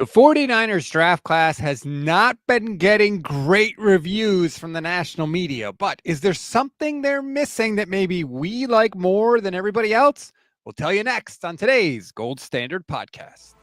The 49ers draft class has not been getting great reviews from the national media, but is there something they're missing that maybe we like more than everybody else? We'll tell you next on today's Gold Standard Podcast.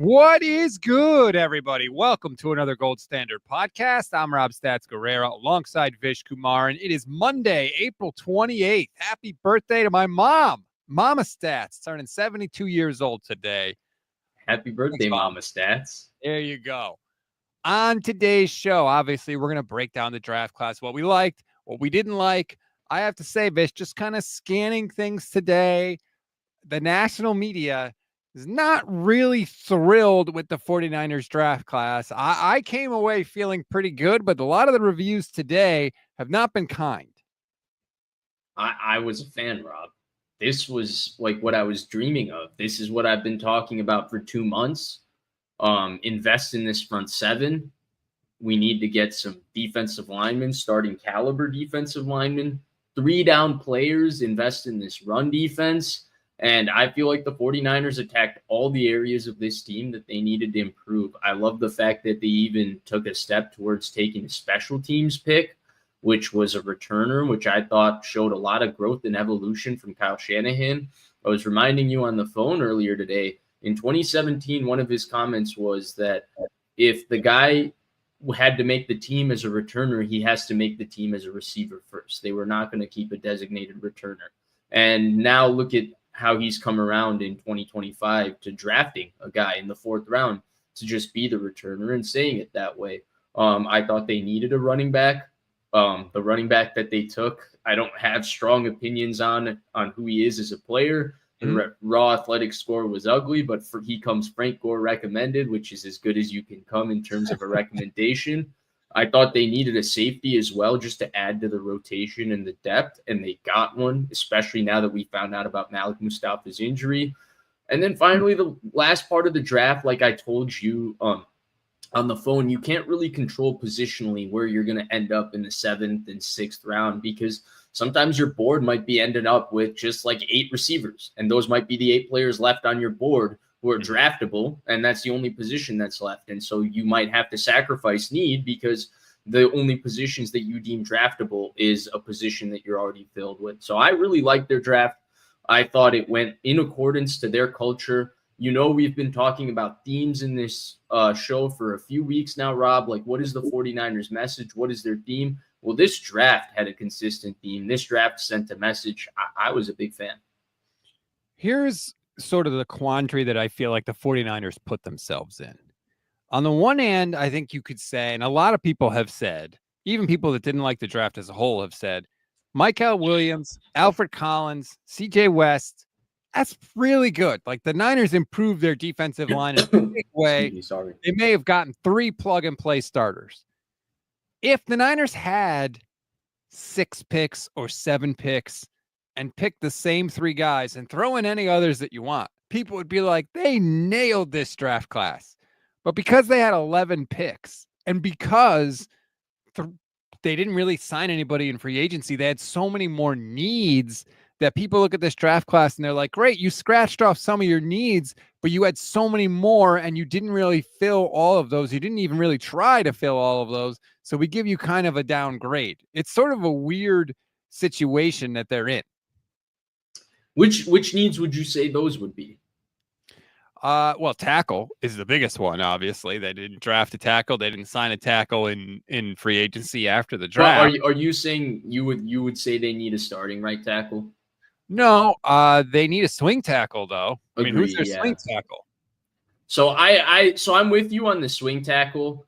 What is good, everybody? Welcome to another Gold Standard Podcast. I'm Rob Stats Guerrero alongside Vish Kumar, and it is Monday, April 28th. Happy birthday to my mom, Mama Stats, turning 72 years old today. Happy birthday, Thanks, Mama Stats. There you go. On today's show, obviously, we're going to break down the draft class, what we liked, what we didn't like. I have to say, Vish, just kind of scanning things today, the national media is not really thrilled with the 49ers draft class. I came away feeling pretty good, but a lot of the reviews today have not been kind. I was a fan, Rob. This was like what I was dreaming of. This is what I've been talking about for 2 months. Invest in this front seven. We need to get some defensive linemen, starting caliber defensive linemen, 3 down players, invest in this run defense. And I feel like the 49ers attacked all the areas of this team that they needed to improve. I love the fact that they even took a step towards taking a special teams pick, which was a returner, which I thought showed a lot of growth and evolution from Kyle Shanahan. I was reminding you on the phone earlier today, in 2017, one of his comments was that if the guy had to make the team as a returner, he has to make the team as a receiver first. They were not going to keep a designated returner. And now look at how he's come around in 2025 to drafting a guy in the 4th round to just be the returner and saying it that way. I thought they needed a running back. The running back that they took, I don't have strong opinions on who he is as a player. The raw athletic score was ugly, but he comes Frank Gore recommended, which is as good as you can come in terms of a recommendation. I thought they needed a safety as well, just to add to the rotation and the depth, and they got one, especially now that we found out about Malik Mustapha's injury. And then finally, the last part of the draft, like I told you on the phone, you can't really control positionally where you're going to end up in the 7th and 6th round, because sometimes your board might be ended up with just like 8 receivers, and those might be the 8 players left on your board who are draftable, and that's the only position that's left. And so you might have to sacrifice need because the only positions that you deem draftable is a position that you're already filled with. So I really liked their draft. I thought it went in accordance to their culture. You know, we've been talking about themes in this show for a few weeks now, Rob. Like, what is the 49ers message? What is their theme? Well, this draft had a consistent theme. This draft sent a message. I was a big fan. Here's sort of the quandary that I feel like the 49ers put themselves in. On the one hand, I think you could say, and a lot of people have said, even people that didn't like the draft as a whole have said, Michael Williams, Alfred Collins, CJ West, that's really good. Like, the Niners improved their defensive line in a big way. They may have gotten 3 plug-and-play starters. If the Niners had 6 picks or 7 picks and pick the same 3 guys and throw in any others that you want, people would be like, they nailed this draft class. But because they had 11 picks and because they didn't really sign anybody in free agency, they had so many more needs that people look at this draft class and they're like, great, you scratched off some of your needs, but you had so many more and you didn't really fill all of those. You didn't even really try to fill all of those. So we give you kind of a downgrade. It's sort of a weird situation that they're in. Which needs would you say those would be? Well, tackle is the biggest one, obviously. They didn't draft a tackle. They didn't sign a tackle in free agency after the draft. Are you saying you would say they need a starting right tackle? No, they need a swing tackle, though. I mean, who's their swing tackle? So I'm with you on the swing tackle.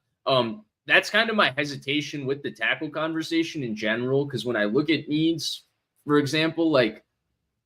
That's kind of my hesitation with the tackle conversation in general, because when I look at needs, for example, like,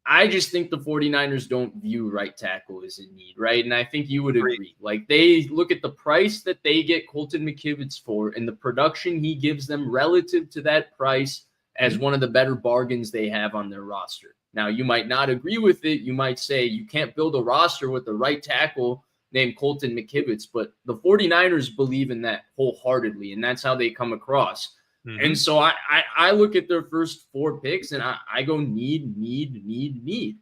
I just think the 49ers don't view right tackle as a need, right? And I think you would agree. Like, they look at the price that they get Colton McKivitz for and the production he gives them relative to that price as one of the better bargains they have on their roster. Now, you might not agree with it. You might say you can't build a roster with a right tackle named Colton McKivitz, but the 49ers believe in that wholeheartedly, and that's how they come across. And so I look at their first 4 picks and I go need.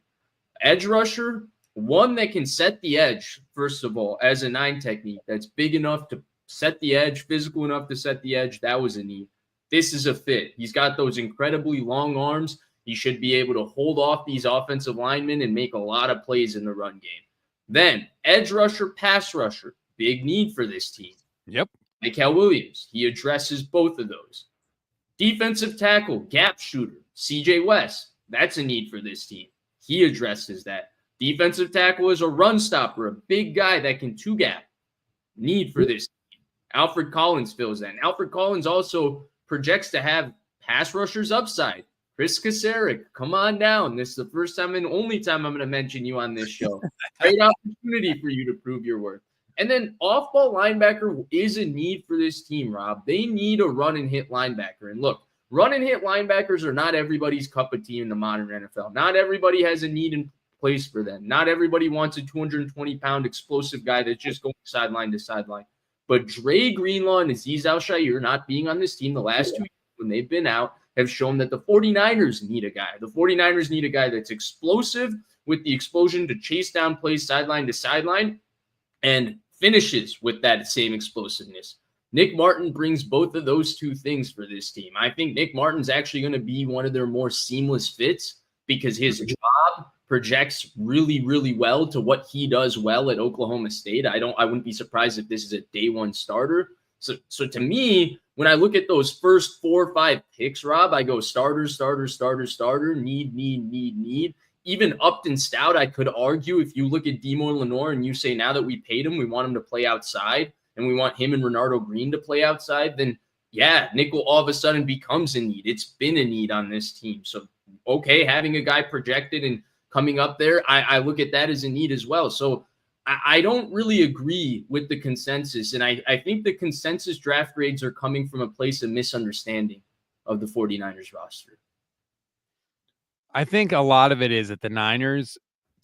Edge rusher, one that can set the edge, first of all, as a 9 technique that's big enough to set the edge, physical enough to set the edge. That was a need. This is a fit. He's got those incredibly long arms. He should be able to hold off these offensive linemen and make a lot of plays in the run game. Then edge rusher, pass rusher, big need for this team. Yep. Mikael Williams, he addresses both of those. Defensive tackle, gap shooter, CJ West, that's a need for this team. He addresses that. Defensive tackle is a run stopper, a big guy that can 2-gap. Need for this team. Alfred Collins fills that. And Alfred Collins also projects to have pass rushers upside. Chris Kasarik, come on down. This is the first time and only time I'm going to mention you on this show. Great opportunity for you to prove your worth. And then off-ball linebacker is a need for this team, Rob. They need a run-and-hit linebacker. And look, run-and-hit linebackers are not everybody's cup of tea in the modern NFL. Not everybody has a need in place for them. Not everybody wants a 220-pound explosive guy that's just going sideline to sideline. But Dre Greenlaw and Azeez Al-Shaair not being on this team the last 2 years when they've been out have shown that the 49ers need a guy. The 49ers need a guy that's explosive with the explosion to chase down plays sideline to sideline and finishes with that same explosiveness. Nick Martin brings both of those 2 things for this team. I think Nick Martin's actually going to be one of their more seamless fits because his job projects really, really well to what he does well at Oklahoma State. I wouldn't be surprised if this is a day 1 starter. So to me, when I look at those first 4 or 5 picks, Rob, I go starter, need. Even Upton Stout, I could argue, if you look at Demore Lenore and you say now that we paid him, we want him to play outside and we want him and Renardo Green to play outside, then yeah, nickel all of a sudden becomes a need. It's been a need on this team. So, okay, having a guy projected and coming up there, I look at that as a need as well. So I don't really agree with the consensus. And I think the consensus draft grades are coming from a place of misunderstanding of the 49ers roster. I think a lot of it is that the Niners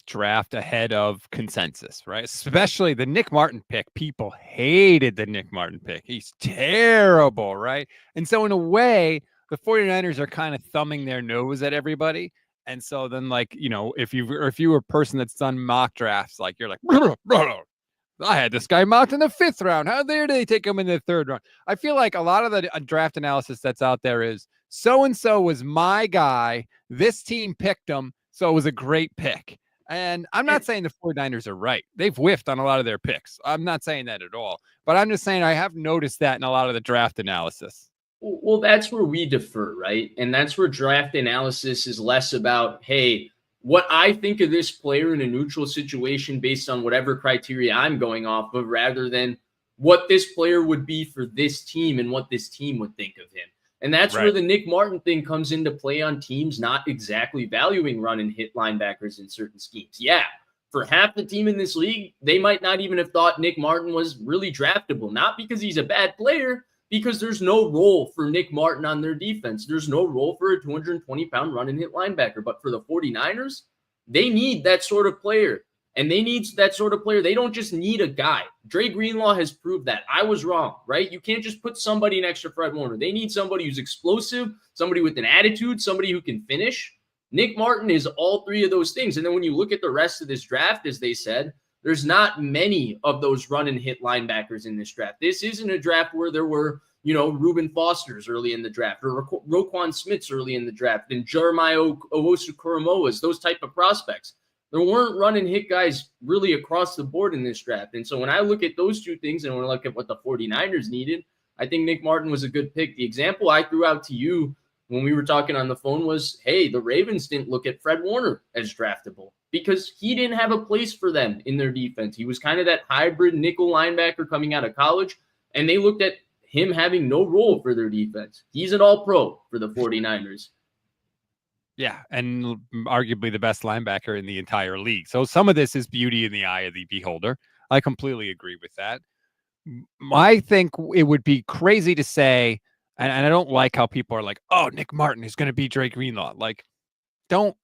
draft ahead of consensus, right? Especially the Nick Martin pick. People hated the Nick Martin pick. He's terrible, right? And so in a way, the 49ers are kind of thumbing their nose at everybody. And so then, like, you know, if you were a person that's done mock drafts, like you're like, I had this guy mocked in the 5th round. How dare they take him in the 3rd round? I feel like a lot of the draft analysis that's out there is so-and-so was my guy. This team picked him, so it was a great pick. And I'm not saying the 49ers are right. They've whiffed on a lot of their picks. I'm not saying that at all. But I'm just saying I have noticed that in a lot of the draft analysis. Well, that's where we defer, right? And that's where draft analysis is less about, hey, what I think of this player in a neutral situation based on whatever criteria I'm going off of, rather than what this player would be for this team and what this team would think of him. And that's where the Nick Martin thing comes into play on teams not exactly valuing run and hit linebackers in certain schemes. Yeah, for half the team in this league, they might not even have thought Nick Martin was really draftable, not because he's a bad player, because there's no role for Nick Martin on their defense. There's no role for a 220-pound run and hit linebacker. But for the 49ers, they need that sort of player. And they need that sort of player. They don't just need a guy. Dre Greenlaw has proved that. I was wrong, right? You can't just put somebody next to Fred Warner. They need somebody who's explosive, somebody with an attitude, somebody who can finish. Nick Martin is all 3 of those things. And then when you look at the rest of this draft, as they said, there's not many of those run and hit linebackers in this draft. This isn't a draft where there were, you know, Reuben Fosters early in the draft or Roquan Smiths early in the draft and Jeremiah Owusu-Koramoahs, those type of prospects. There weren't run and hit guys really across the board in this draft. And so when I look at those 2 things and when I look at what the 49ers needed, I think Nick Martin was a good pick. The example I threw out to you when we were talking on the phone was, hey, the Ravens didn't look at Fred Warner as draftable because he didn't have a place for them in their defense. He was kind of that hybrid nickel linebacker coming out of college, and they looked at him having no role for their defense. He's an all-pro for the 49ers. Yeah, and arguably the best linebacker in the entire league. So some of this is beauty in the eye of the beholder. I completely agree with that. I think it would be crazy to say, and I don't like how people are like, oh, Nick Martin is going to be Dre Greenlaw. Like, don't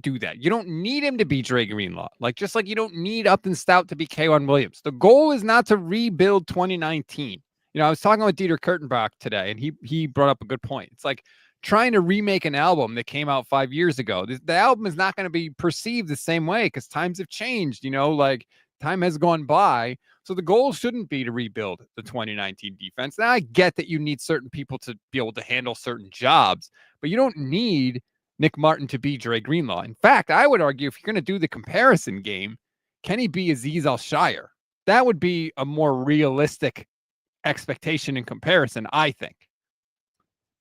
do that. You don't need him to be Dre Greenlaw. Like, just like you don't need Upton Stout to be K'Wan Williams. The goal is not to rebuild 2019. I was talking with Dieter Kurtenbach today, and he brought up a good point. It's like trying to remake an album that came out 5 years ago. The album is not going to be perceived the same way because times have changed, like time has gone by. So the goal shouldn't be to rebuild the 2019 defense. Now, I get that you need certain people to be able to handle certain jobs, but you don't need Nick Martin to be Dre Greenlaw. In fact, I would argue if you're going to do the comparison game, can he be Aziz Al-Shire? That would be a more realistic expectation in comparison, I think.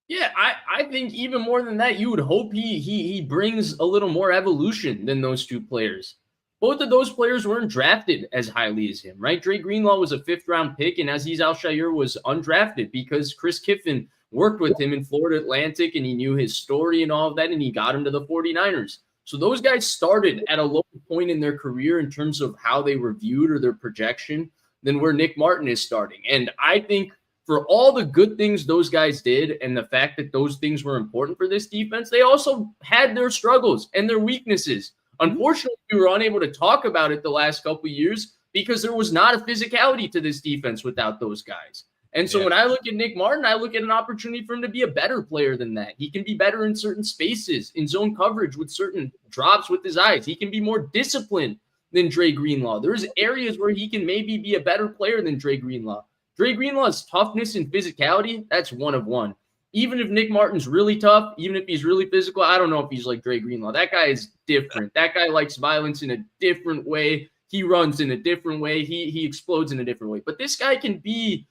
Yeah, I think even more than that, you would hope he brings a little more evolution than those two players. Both of those players weren't drafted as highly as him, right? Dre Greenlaw was a 5th-round pick, and Aziz Al-Shire was undrafted because Chris Kiffin worked with him in Florida Atlantic, and he knew his story and all of that, and he got him to the 49ers. So those guys started at a low point in their career in terms of how they were viewed or their projection than where Nick Martin is starting. And I think for all the good things those guys did and the fact that those things were important for this defense, they also had their struggles and their weaknesses. Unfortunately, we were unable to talk about it the last couple of years because there was not a physicality to this defense without those guys. And so when I look at Nick Martin, I look at an opportunity for him to be a better player than that. He can be better in certain spaces, in zone coverage with certain drops with his eyes. He can be more disciplined than Dre Greenlaw. There's areas where he can maybe be a better player than Dre Greenlaw. Dre Greenlaw's toughness and physicality, that's one of one. Even if Nick Martin's really tough, even if he's really physical, I don't know if he's like Dre Greenlaw. That guy is different. That guy likes violence in a different way. He runs in a different way. He explodes in a different way. But this guy can be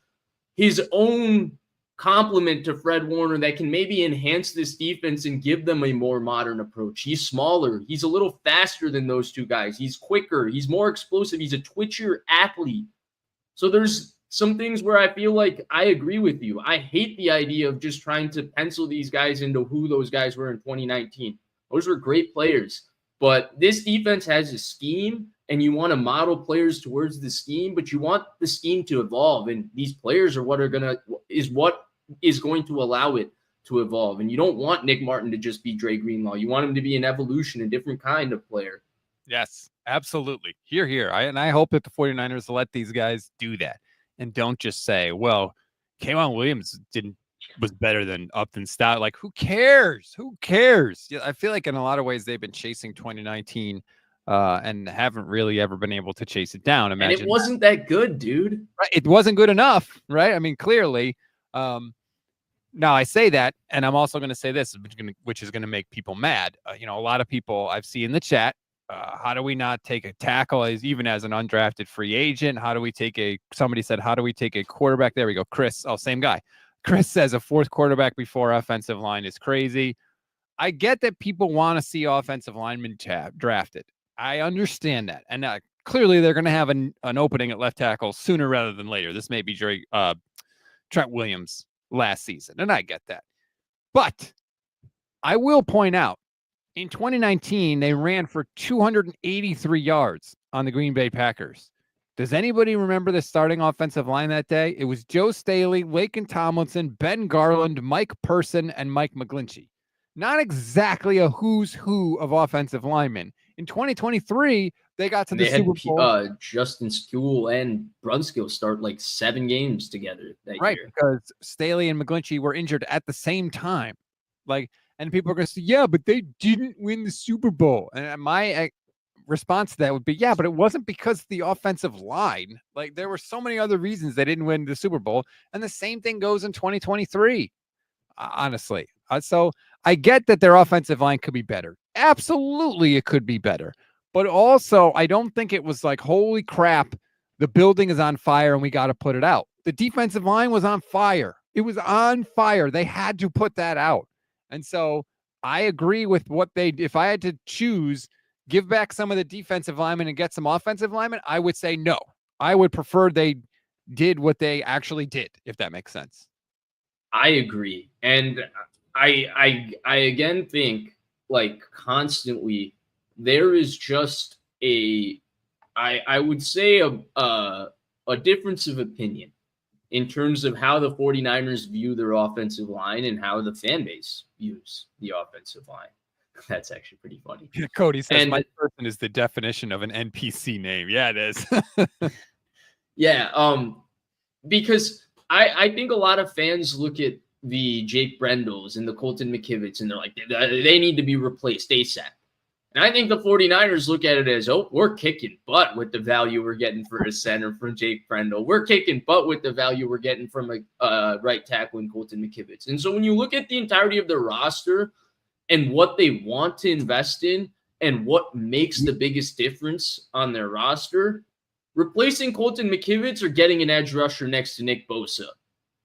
his own complement to Fred Warner that can maybe enhance this defense and give them a more modern approach. He's smaller. He's a little faster than those two guys. He's quicker. He's more explosive. He's a twitchier athlete. So there's some things where I feel like I agree with you. I hate the idea of just trying to pencil these guys into who those guys were in 2019. Those were great players. But this defense has a scheme, and you want to model players towards the scheme, but you want the scheme to evolve. And these players are what is going to allow it to evolve. And you don't want Nick Martin to just be Dre Greenlaw. You want him to be an evolution, a different kind of player. Yes, absolutely. Here. I hope that the 49ers let these guys do that. And don't just say, well, K'Waun Williams was better than Upton Stout. Like, who cares? Who cares? Yeah, I feel like in a lot of ways they've been chasing 2019 and haven't really ever been able to chase it down. Imagine. And it wasn't that good, dude. Right? It wasn't good enough, right? I mean, clearly. Now I say that, and I'm also going to say this, which is going to make people mad. A lot of people I've seen in the chat. How do we not take a tackle even as an undrafted free agent? How do we take somebody said, how do we take a quarterback? There we go. Chris. Oh, same guy. Chris says a 4th quarterback before offensive line is crazy. I get that people want to see offensive linemen drafted. I understand that. And clearly they're going to have an opening at left tackle sooner rather than later. This may be Trent Williams last season. And I get that. But I will point out, in 2019, they ran for 283 yards on the Green Bay Packers. Does anybody remember the starting offensive line that day? It was Joe Staley, Laken Tomlinson, Ben Garland, Mike Person, and Mike McGlinchey. Not exactly a who's who of offensive linemen. In 2023, they got to the Super Bowl. Justin Skule and Brunskill start like 7 games together that year. Right, because Staley and McGlinchey were injured at the same time. And people are going to say, yeah, but they didn't win the Super Bowl. And my response to that would be, yeah, but it wasn't because the offensive line. Like, there were so many other reasons they didn't win the Super Bowl. And the same thing goes in 2023, honestly. So I get that their offensive line could be better. Absolutely, it could be better. But also, I don't think it was like, holy crap, the building is on fire and we got to put it out. The defensive line was on fire. It was on fire. They had to put that out. And so I agree with if I had to choose, give back some of the defensive linemen and get some offensive linemen, I would say no. I would prefer they did what they actually did, if that makes sense. I agree. And I again think, like, constantly there is just I would say a difference of opinion in terms of how the 49ers view their offensive line and how the fan base views the offensive line. That's actually pretty funny. Cody says, Mike Person is the definition of an NPC name. Yeah, it is. Yeah. Because I think a lot of fans look at the Jake Brendels and the Colton McKivitz, and they're like, they need to be replaced ASAP. And I think the 49ers look at it as, oh, we're kicking butt with the value we're getting for a center from Jake Brendel. We're kicking butt with the value we're getting from a right tackle in Colton McKivitz. And so when you look at the entirety of their roster and what they want to invest in and what makes the biggest difference on their roster, replacing Colton McKivitz or getting an edge rusher next to Nick Bosa.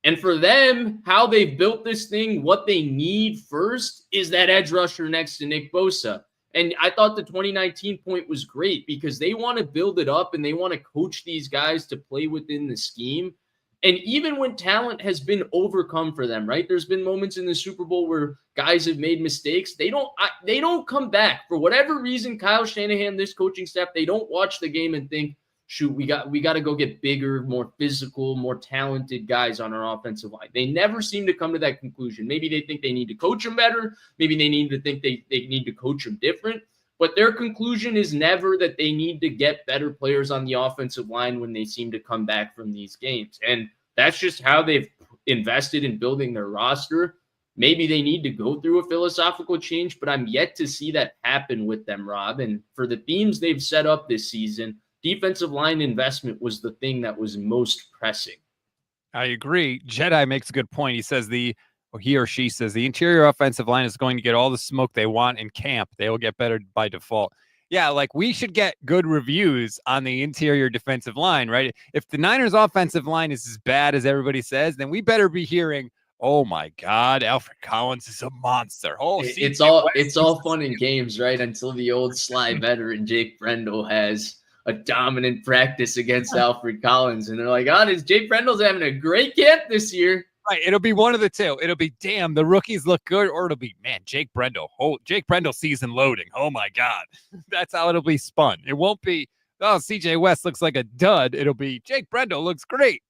And for them, how they've built this thing, what they need first is that edge rusher next to Nick Bosa. And I thought the 2019 point was great because they want to build it up and they want to coach these guys to play within the scheme. And even when talent has been overcome for them, right? There's been moments in the Super Bowl where guys have made mistakes. They don't come back. For whatever reason, Kyle Shanahan, this coaching staff, they don't watch the game and think, shoot, we got to go get bigger, more physical, more talented guys on our offensive line. They never seem to come to that conclusion. Maybe they think they need to coach them better. Maybe they need to think they need to coach them different. But their conclusion is never that they need to get better players on the offensive line when they seem to come back from these games. And that's just how they've invested in building their roster. Maybe they need to go through a philosophical change, but I'm yet to see that happen with them, Rob. And for the themes they've set up this season, defensive line investment was the thing that was most pressing. I agree. Jedi makes a good point. He says he or she says the interior offensive line is going to get all the smoke they want in camp. They will get better by default. Yeah, like we should get good reviews on the interior defensive line, right? If the Niners offensive line is as bad as everybody says, then we better be hearing, oh my God, Alfred Collins is a monster. Oh, it's all fun and games, right? Until the old sly veteran Jake Brendel has a dominant practice against Alfred Collins. And they're like, this Jake Brendel's having a great camp this year. Right. It'll be one of the two. It'll be, damn, the rookies look good, or it'll be, man, Jake Brendel. Oh, Jake Brendel season loading. Oh my God. That's how it'll be spun. It won't be, oh, CJ West looks like a dud. It'll be Jake Brendel looks great.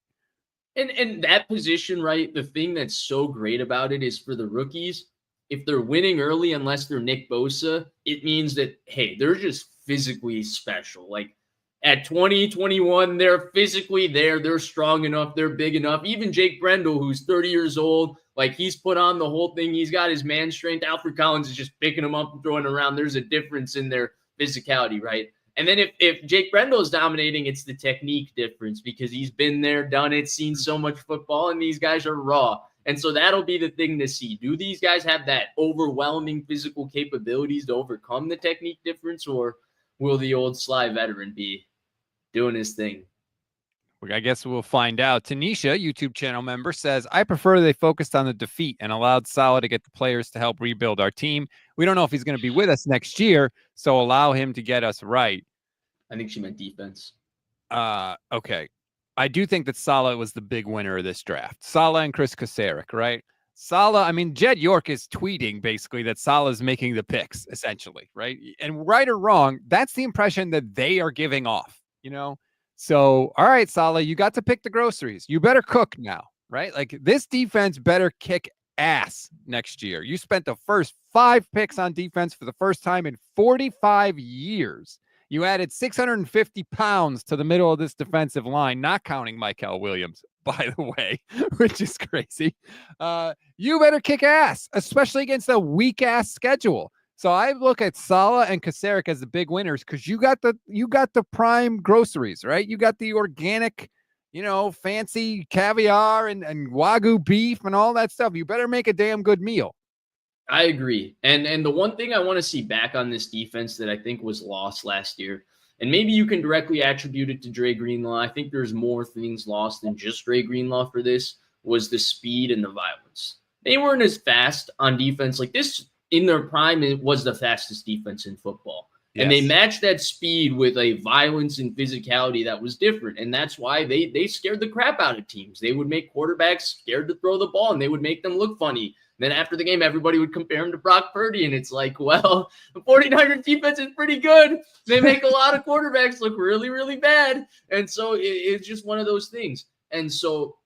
And that position, right? The thing that's so great about it is for the rookies, if they're winning early, unless they're Nick Bosa, it means that, hey, they're just physically special. Like, at 20, 21, they're physically there. They're strong enough. They're big enough. Even Jake Brendel, who's 30 years old, like he's put on the whole thing. He's got his man strength. Alfred Collins is just picking him up and throwing around. There's a difference in their physicality, right? And then if Jake Brendel is dominating, it's the technique difference because he's been there, done it, seen so much football, and these guys are raw. And so that'll be the thing to see. Do these guys have that overwhelming physical capabilities to overcome the technique difference, or will the old sly veteran be doing his thing? I guess we'll find out. Tanisha, YouTube channel member, says, I prefer they focused on the defeat and allowed Saleh to get the players to help rebuild our team. We don't know if he's going to be with us next year, so allow him to get us right. I think she meant defense. Okay. I do think that Saleh was the big winner of this draft. Saleh and Chris Kasarik, right? Saleh, I mean, Jed York is tweeting basically that Saleh is making the picks, essentially, right? And right or wrong, that's the impression that they are giving off, you know? So, all right, Saleh, you got to pick the groceries. You better cook now, right? Like this defense better kick ass next year. You spent the first 5 picks on defense for the first time in 45 years. You added 650 pounds to the middle of this defensive line, not counting Michael Williams, by the way, which is crazy. You better kick ass, especially against a weak-ass schedule. So I look at Saleh and Kasarik as the big winners because you got the prime groceries, right? You got the organic, fancy caviar and Wagyu beef and all that stuff. You better make a damn good meal. I agree. And the one thing I want to see back on this defense that I think was lost last year, and maybe you can directly attribute it to Dre Greenlaw. I think there's more things lost than just Dre Greenlaw for this, was the speed and the violence. They weren't as fast on defense. Like this, in their prime, it was the fastest defense in football. Yes. And they matched that speed with a violence and physicality that was different. And that's why they scared the crap out of teams. They would make quarterbacks scared to throw the ball, and they would make them look funny. Then after the game, everybody would compare him to Brock Purdy, and it's like, well, the 49ers defense is pretty good. They make a lot of quarterbacks look really, really bad. And so it's just one of those things. And so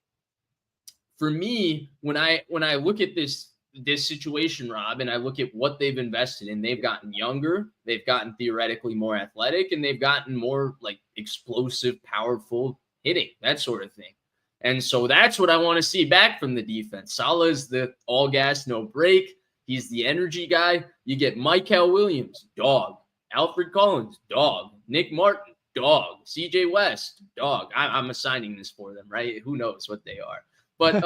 for me, when I look at this situation, Rob, and I look at what they've invested in, they've gotten younger, they've gotten theoretically more athletic, and they've gotten more like explosive, powerful hitting, that sort of thing. And so that's what I want to see back from the defense. Saleh is the all gas, no break. He's the energy guy. You get Michael Williams, dog. Alfred Collins, dog. Nick Martin, dog. CJ West, dog. I'm assigning this for them, right? Who knows what they are. But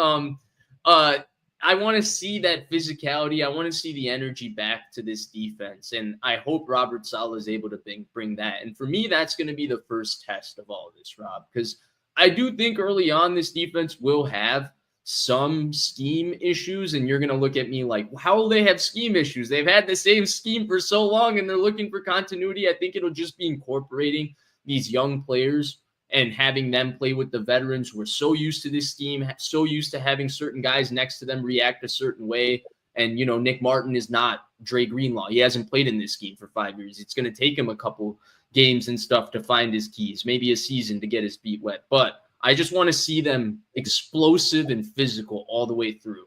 I want to see that physicality. I want to see the energy back to this defense. And I hope Robert Saleh is able to bring that. And for me, that's going to be the first test of all of this, Rob, because I do think early on this defense will have some scheme issues, and you're going to look at me like, how will they have scheme issues? They've had the same scheme for so long, and they're looking for continuity. I think it'll just be incorporating these young players and having them play with the veterans who are so used to this scheme, so used to having certain guys next to them react a certain way. And, you know, Nick Martin is not Dre Greenlaw. He hasn't played in this scheme for 5 years. It's going to take him a couple games and stuff to find his keys, maybe a season to get his feet wet. But I just want to see them explosive and physical all the way through.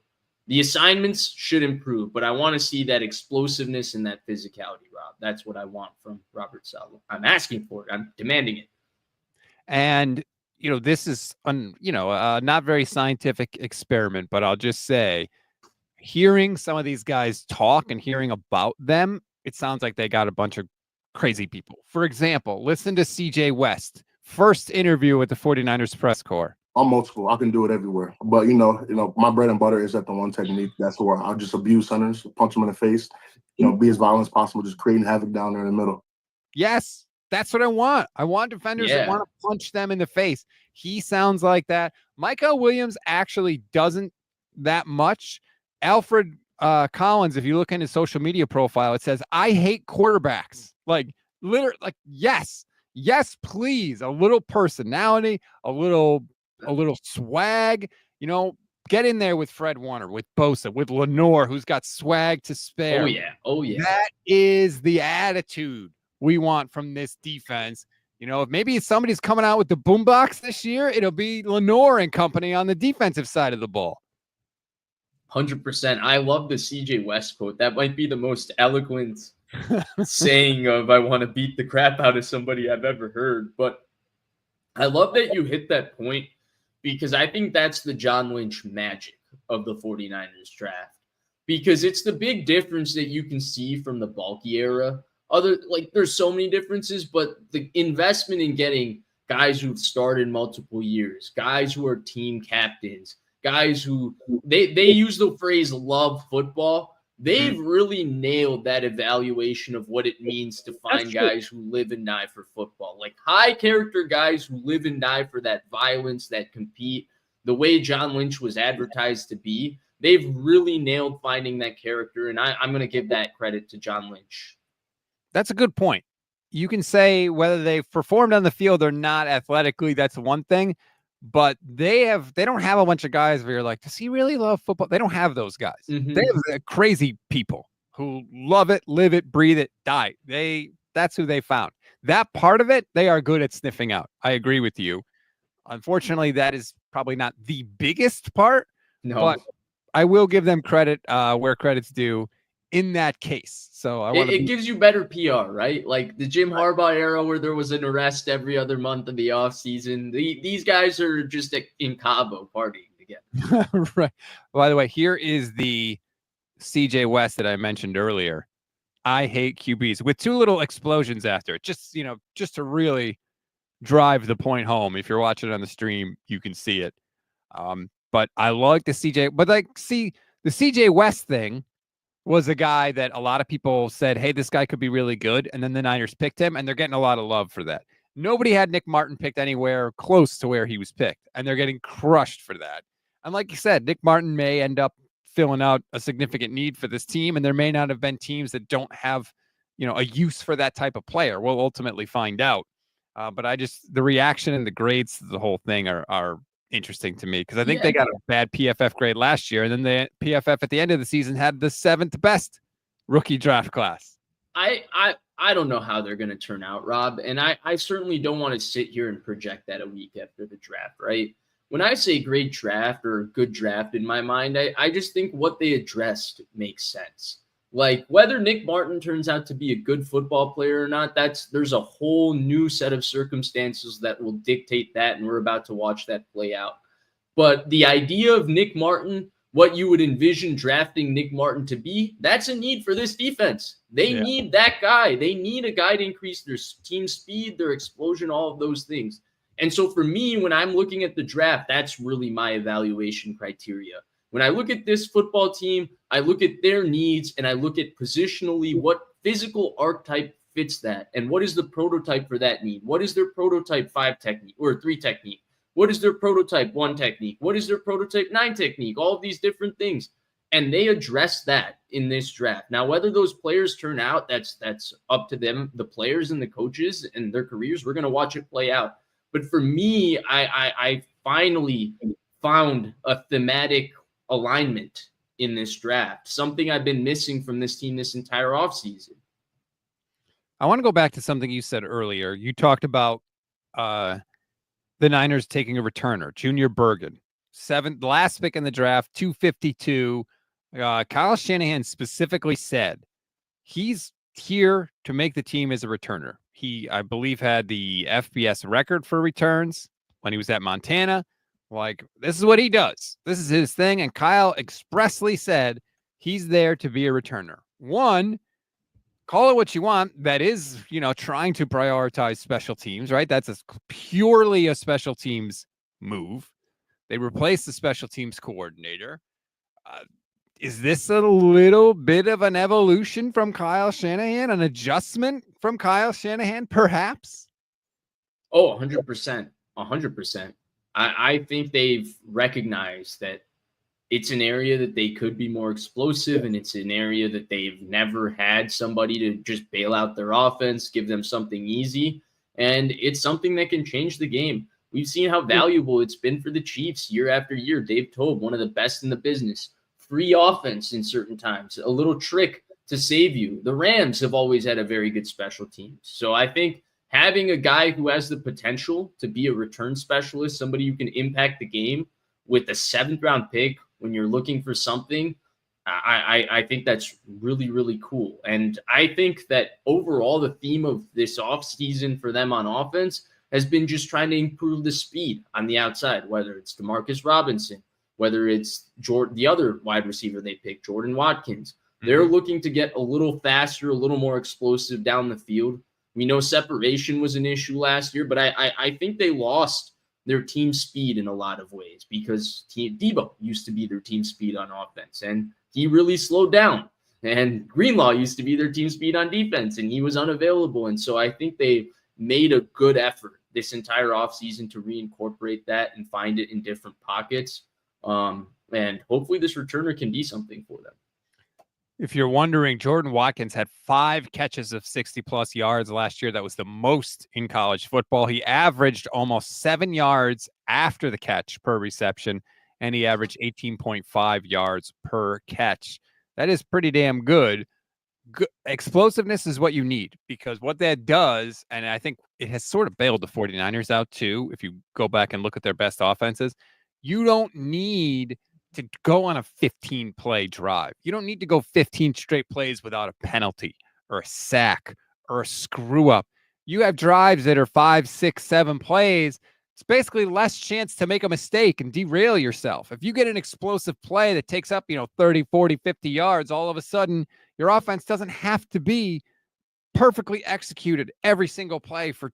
The assignments should improve, but I want to see that explosiveness and that physicality, Rob. That's what I want from Robert Saleh. I'm asking for it. I'm demanding it. And, you know, this is, not very scientific experiment, but I'll just say, hearing some of these guys talk and hearing about them, it sounds like they got a bunch of crazy people. For example, listen to CJ West, first interview with the 49ers press corps. I'm multiple. I can do it everywhere. But, you know, my bread and butter is that the one technique. That's where I'll just abuse centers, punch them in the face, be as violent as possible, just creating havoc down there in the middle. Yes, that's what I want. I want defenders that want to punch them in the face. He sounds like that. Michael Williams actually doesn't that much. Alfred Collins, if you look in his social media profile, it says, I hate quarterbacks. Like, literally, like, yes, please. A little personality, a little swag, get in there with Fred Warner, with Bosa, with Lenore, who's got swag to spare. Oh, yeah. That is the attitude we want from this defense. If maybe somebody's coming out with the boombox this year, it'll be Lenore and company on the defensive side of the ball. 100%. I love the CJ West quote. That might be the most eloquent saying of I want to beat the crap out of somebody I've ever heard. But I love that you hit that point, because I think that's the John Lynch magic of the 49ers draft, because it's the big difference that you can see from the bulky era. There's so many differences, but the investment in getting guys who've started multiple years, guys who are team captains, guys who they use the phrase love football. They've really nailed that evaluation of what it means to find guys who live and die for football, like high character guys who live and die for that violence, that compete the way John Lynch was advertised to be. They've really nailed finding that character. And I'm going to give that credit to John Lynch. That's a good point. You can say whether they've performed on the field or not athletically, that's one thing. But they don't have a bunch of guys where you're like, does he really love football? They don't have those guys. Mm-hmm. They have crazy people who love it, live it, breathe it, die. That's who they found. That part of it, they are good at sniffing out. I agree with you. Unfortunately, that is probably not the biggest part. No. But I will give them credit where credit's due in that case. So it gives you better PR, right? Like the Jim Harbaugh era where there was an arrest every other month of the offseason. These guys are just in Cabo partying together. Right. By the way, here is the CJ West that I mentioned earlier. I hate QBs, with two little explosions after it. Just to really drive the point home. If you're watching on the stream, you can see it. But I like the CJ, but the CJ West thing was a guy that a lot of people said, hey, this guy could be really good. And then the Niners picked him, and they're getting a lot of love for that. Nobody had Nick Martin picked anywhere close to where he was picked, and they're getting crushed for that. And like you said, Nick Martin may end up filling out a significant need for this team, and there may not have been teams that don't have, a use for that type of player. We'll ultimately find out. But the reaction and the grades to the whole thing are interesting to me, because I think they got a bad PFF grade last year, and then the PFF at the end of the season had the 7th best rookie draft class. I don't know how they're going to turn out, Rob, and I certainly don't want to sit here and project that a week after the draft, right? When I say great draft or good draft in my mind, I just think what they addressed makes sense. Like whether Nick Martin turns out to be a good football player or not, there's a whole new set of circumstances that will dictate that, and we're about to watch that play out. But the idea of Nick Martin, what you would envision drafting Nick Martin to be, that's a need for this defense. They need that guy. They need a guy to increase their team speed, their explosion, all of those things. And so for me, when I'm looking at the draft, that's really my evaluation criteria. When I look at this football team, I look at their needs and I look at positionally what physical archetype fits that. And what is the prototype for that need? What is their prototype 5 technique or 3 technique? What is their prototype 1 technique? What is their prototype 9 technique? All of these different things. And they address that in this draft. Now, whether those players turn out, that's up to them, the players and the coaches and their careers. We're going to watch it play out. But for me, I finally found a thematic alignment in this draft, something I've been missing from this team this entire offseason. I want to go back to something you said earlier. You talked about the Niners taking a returner, Junior Bergen, the last pick in the draft, 252. Kyle Shanahan specifically said he's here to make the team as a returner. He, I believe, had the FBS record for returns when he was at Montana. Like, this is what he does. This is his thing. And Kyle expressly said he's there to be a returner. One, call it what you want. That is, trying to prioritize special teams, right? That's purely a special teams move. They replaced the special teams coordinator. Is this a little bit of an evolution from Kyle Shanahan, an adjustment from Kyle Shanahan, perhaps? Oh, 100%. 100%. I think they've recognized that it's an area that they could be more explosive, and it's an area that they've never had somebody to just bail out their offense, give them something easy. And it's something that can change the game. We've seen how valuable it's been for the Chiefs year after year. Dave Toub, one of the best in the business. Free offense in certain times, a little trick to save you. The Rams have always had a very good special teams. So I think having a guy who has the potential to be a return specialist, somebody who can impact the game with a 7th round pick when you're looking for something, I think that's really, really cool. And I think that overall the theme of this offseason for them on offense has been just trying to improve the speed on the outside, whether it's Demarcus Robinson, whether it's the other wide receiver they picked, Jordan Watkins. They're looking to get a little faster, a little more explosive down the field. We know separation was an issue last year, but I think they lost their team speed in a lot of ways because Debo used to be their team speed on offense, and he really slowed down. And Greenlaw used to be their team speed on defense, and he was unavailable. And so I think they made a good effort this entire offseason to reincorporate that and find it in different pockets. And hopefully this returner can be something for them. If you're wondering, Jordan Watkins had 5 catches of 60-plus yards last year. That was the most in college football. He averaged almost 7 yards after the catch per reception, and he averaged 18.5 yards per catch. That is pretty damn good. Explosiveness is what you need, because what that does, and I think it has sort of bailed the 49ers out too, if you go back and look at their best offenses, you don't need to go on a 15-play drive. You don't need to go 15 straight plays without a penalty or a sack or a screw up. You have drives that are 5, 6, 7 plays. It's basically less chance to make a mistake and derail yourself. If you get an explosive play that takes up, 30, 40, 50 yards, all of a sudden your offense doesn't have to be perfectly executed every single play for,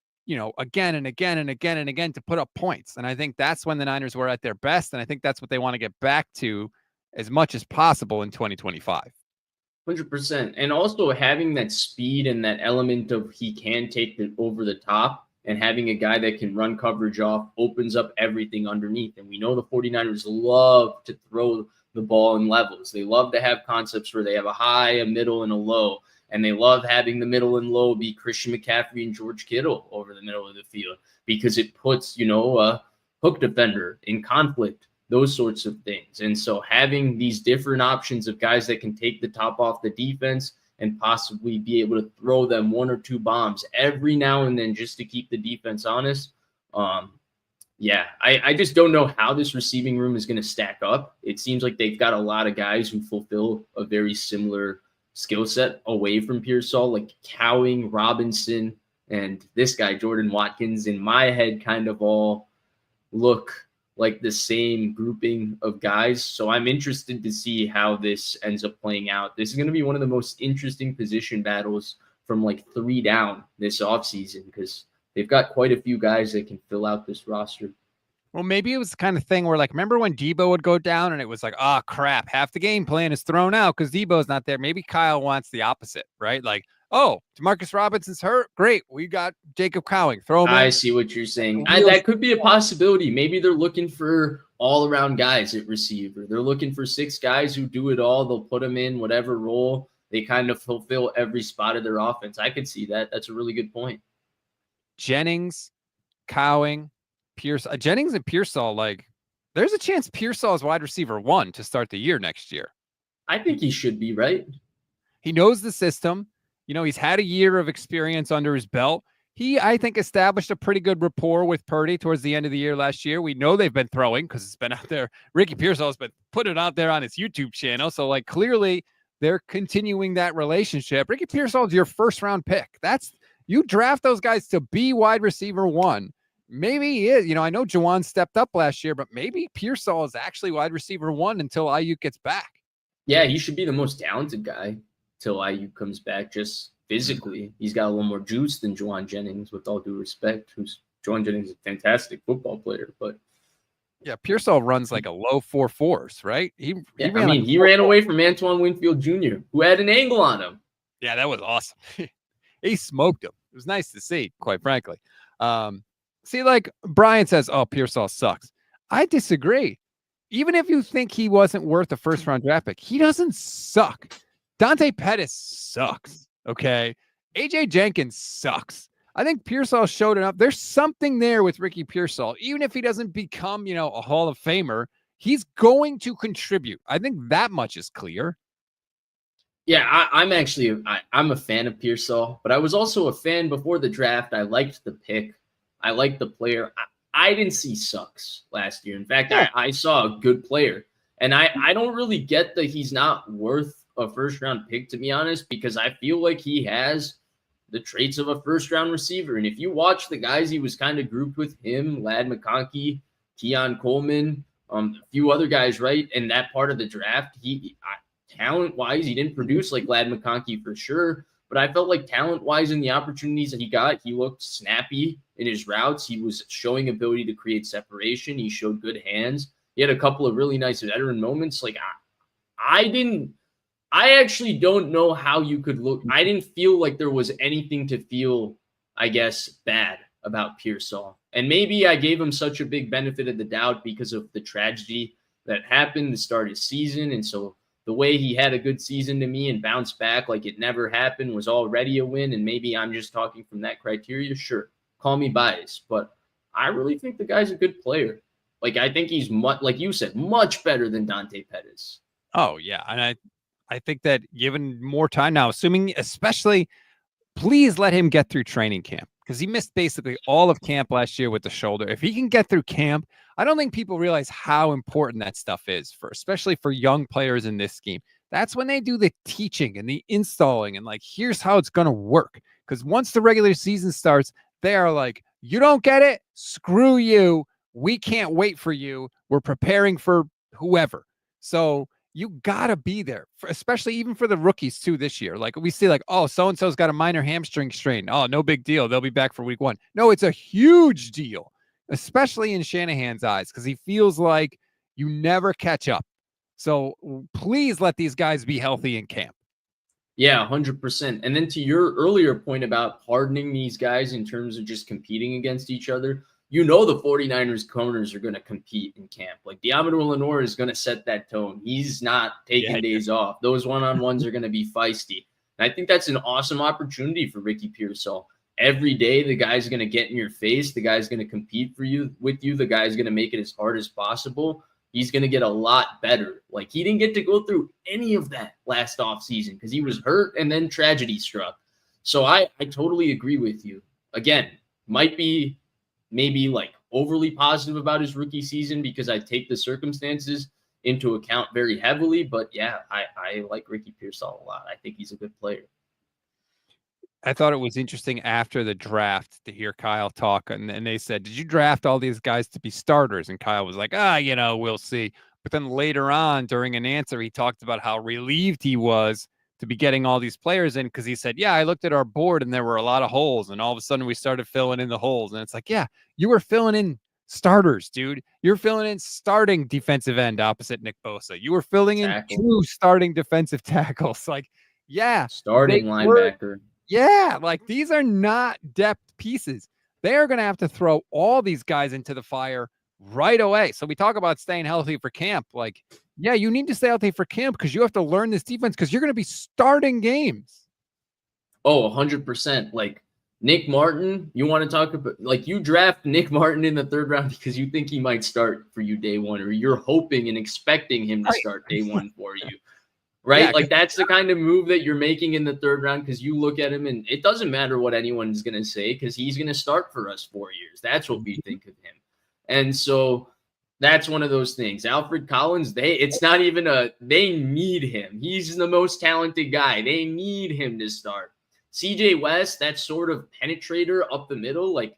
again and again and again and again to put up points. And I think that's when the Niners were at their best. And I think that's what they want to get back to as much as possible in 2025. 100%. And also having that speed and that element of he can take it over the top, and having a guy that can run coverage off opens up everything underneath. And we know the 49ers love to throw the ball in levels. They love to have concepts where they have a high, a middle, and a low. And they love having the middle and low be Christian McCaffrey and George Kittle over the middle of the field, because it puts, a hook defender in conflict, those sorts of things. And so having these different options of guys that can take the top off the defense and possibly be able to throw them 1 or 2 bombs every now and then just to keep the defense honest. I just don't know how this receiving room is going to stack up. It seems like they've got a lot of guys who fulfill a very similar skill set away from Pearsall, like Cowing, Robinson, and this guy, Jordan Watkins, in my head kind of all look like the same grouping of guys. So I'm interested to see how this ends up playing out. This is going to be one of the most interesting position battles from like 3 down this offseason because they've got quite a few guys that can fill out this roster. Well, maybe it was the kind of thing where, like, remember when Debo would go down and it was like, oh, crap, half the game plan is thrown out because Debo's not there. Maybe Kyle wants the opposite, right? Like, oh, Demarcus Robinson's hurt. Great. We got Jacob Cowing. Throw him in. I see what you're saying. That could be a possibility. Maybe they're looking for all-around guys at receiver. They're looking for 6 guys who do it all. They'll put them in whatever role. They kind of fulfill every spot of their offense. I could see that. That's a really good point. Jennings, Cowing, Jennings and Pearsall, like, there's a chance Pearsall is wide receiver 1 to start the year next year. I think he should be, right? He knows the system. You know, he's had a year of experience under his belt. He, I think, established a pretty good rapport with Purdy towards the end of the year last year. We know they've been throwing because it's been out there. Ricky Pearsall has been putting it out there on his YouTube channel. So, like, clearly they're continuing that relationship. Ricky Pearsall is your first-round pick. You draft those guys to be wide receiver 1. Maybe he is. You know, I know Juwan stepped up last year, but maybe Pearsall is actually wide receiver 1 until Ayuk gets back. Yeah, he should be the most talented guy till Ayuk comes back. Just physically, he's got a little more juice than Juwan Jennings, with all due respect. Juwan Jennings is a fantastic football player, but yeah, Pearsall runs like a low 4.4s, right? He ran away from Antoine Winfield Jr., who had an angle on him. Yeah, that was awesome. He smoked him. It was nice to see, quite frankly. See, like Brian says, oh, Pearsall sucks. I disagree. Even if you think he wasn't worth a first-round draft pick, he doesn't suck. Dante Pettis sucks, okay? A.J. Jenkins sucks. I think Pearsall showed enough. There's something there with Ricky Pearsall. Even if he doesn't become, a Hall of Famer, he's going to contribute. I think that much is clear. Yeah, I'm a fan of Pearsall, but I was also a fan before the draft. I liked the pick. I liked the player. I didn't see sucks last year. In fact, I saw a good player. And I don't really get that he's not worth a first-round pick, to be honest, because I feel like he has the traits of a first-round receiver. And if you watch the guys he was kind of grouped with, him, Ladd McConkey, Keon Coleman, a few other guys, right, in that part of the draft, talent-wise, he didn't produce like Ladd McConkey for sure, but I felt like talent-wise in the opportunities that he got, he looked snappy in his routes. He was showing ability to create separation. He showed good hands. He had a couple of really nice veteran moments. Like, I actually don't know how you could look. I didn't feel like there was anything to feel, I guess, bad about Pearsall. And maybe I gave him such a big benefit of the doubt because of the tragedy that happened to start his season. And so the way he had a good season to me and bounced back like it never happened was already a win. And maybe I'm just talking from that criteria. Sure, call me biased, but I really think the guy's a good player. Like, I think he's like you said, much better than Dante Pettis. Oh yeah. And I think that given more time now, especially please let him get through training camp because he missed basically all of camp last year with the shoulder. If he can get through camp, I don't think people realize how important that stuff is especially for young players in this scheme. That's when they do the teaching and the installing and like, here's how it's going to work. Because once the regular season starts, they are like, you don't get it? Screw you. We can't wait for you. We're preparing for whoever. So you got to be there, especially even for the rookies too this year. Like we see like, oh, so-and-so's got a minor hamstring strain. Oh, no big deal. They'll be back for week 1. No, it's a huge deal, especially in Shanahan's eyes, because he feels like you never catch up. So please let these guys be healthy in camp. Yeah, 100%. And then to your earlier point about hardening these guys in terms of just competing against each other, the 49ers corners are going to compete in camp. Like Diamador Lenore is going to set that tone. He's not taking days off. Those one-on-ones are going to be feisty. And I think that's an awesome opportunity for Ricky Pearsall. Every day, the guy's going to get in your face. The guy's going to compete with you. The guy's going to make it as hard as possible. He's going to get a lot better. Like, he didn't get to go through any of that last offseason because he was hurt and then tragedy struck. So I totally agree with you. Again, might be maybe like overly positive about his rookie season because I take the circumstances into account very heavily. But yeah, I like Ricky Pearsall a lot. I think he's a good player. I thought it was interesting after the draft to hear Kyle talk, and they said, "Did you draft all these guys to be starters?" And Kyle was like, we'll see." But then later on, during an answer, he talked about how relieved he was to be getting all these players in because he said, "Yeah, I looked at our board and there were a lot of holes, and all of a sudden we started filling in the holes." And it's like, yeah, you were filling in starters, dude. You're filling in starting defensive end opposite Nick Bosa. You were filling in true starting defensive tackles. Like, yeah, starting linebacker. Yeah, like these are not depth pieces. They are going to have to throw all these guys into the fire right away. So we talk about staying healthy for camp. Like, yeah, you need to stay healthy for camp because you have to learn this defense because you're going to be starting games. Oh, 100%. Like Nick Martin, you want to talk about, like, you draft Nick Martin in the 3rd round because you think he might start for you day one, or you're hoping and expecting him to start day one for you. Right? Yeah, like that's the kind of move that you're making in the 3rd round because you look at him and it doesn't matter what anyone's going to say because he's going to start for us 4 years. That's what we think of him. And so that's one of those things. Alfred Collins, it's not even they need him. He's the most talented guy. They need him to start. CJ West, that sort of penetrator up the middle, like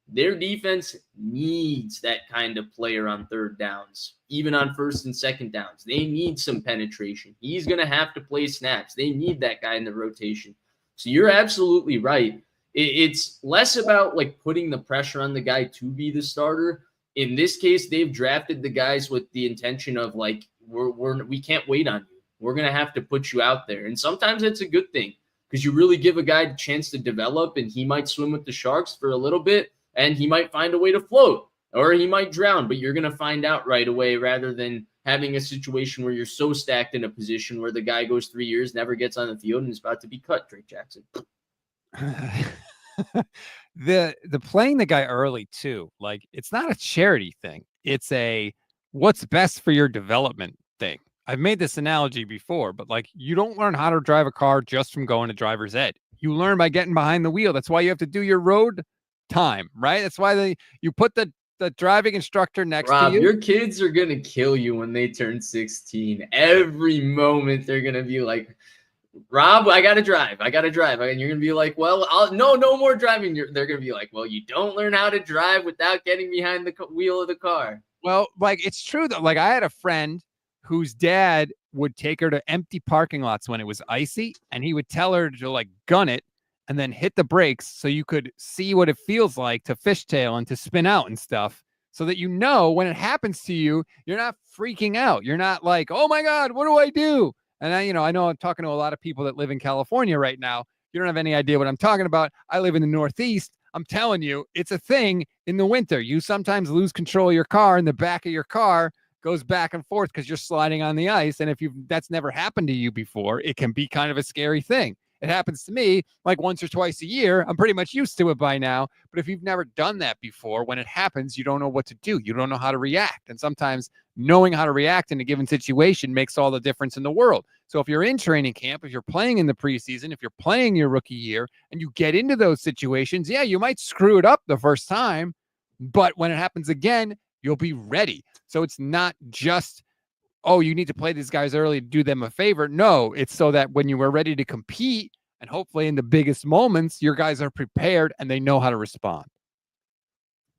their defense needs that kind of player on 3rd downs, even on 1st and 2nd downs. They need some penetration. He's going to have to play snaps. They need that guy in the rotation. So you're absolutely right. It's less about like putting the pressure on the guy to be the starter. In this case, they've drafted the guys with the intention of like, we can't wait on you. We're going to have to put you out there. And sometimes that's a good thing because you really give a guy a chance to develop and he might swim with the sharks for a little bit. And he might find a way to float or he might drown, but you're going to find out right away rather than having a situation where you're so stacked in a position where the guy goes 3 years, never gets on the field, and is about to be cut, Drake Jackson. the playing the guy early too, like it's not a charity thing. It's a what's best for your development thing. I've made this analogy before, but like you don't learn how to drive a car just from going to driver's ed. You learn by getting behind the wheel. That's why you have to do your road time, right? That's why you put the driving instructor next to you. Your kids are gonna kill you when they turn 16. Every moment they're gonna be like, Rob, I gotta drive. And you're gonna be like, well, no more driving. They're gonna be like, well, you don't learn how to drive without getting behind the wheel of the car. Well, like it's true though. Like I had a friend whose dad would take her to empty parking lots when it was icy, and he would tell her to like gun it and then hit the brakes so you could see what it feels like to fishtail and to spin out and stuff so that when it happens to you, you're not freaking out. You're not like, oh my God, what do I do? And I know I'm talking to a lot of people that live in California right now. You don't have any idea what I'm talking about. I live in the Northeast. I'm telling you, it's a thing in the winter. You sometimes lose control of your car and the back of your car goes back and forth because you're sliding on the ice. And if that's never happened to you before, it can be kind of a scary thing. It happens to me like once or twice a year. I'm pretty much used to it by now. But if you've never done that before, when it happens, you don't know what to do. You don't know how to react. And sometimes knowing how to react in a given situation makes all the difference in the world. So if you're in training camp, if you're playing in the preseason, if you're playing your rookie year and you get into those situations, yeah, you might screw it up the first time. But when it happens again, you'll be ready. So it's not just, oh, you need to play these guys early to do them a favor. No, it's so that when you are ready to compete and hopefully in the biggest moments, your guys are prepared and they know how to respond.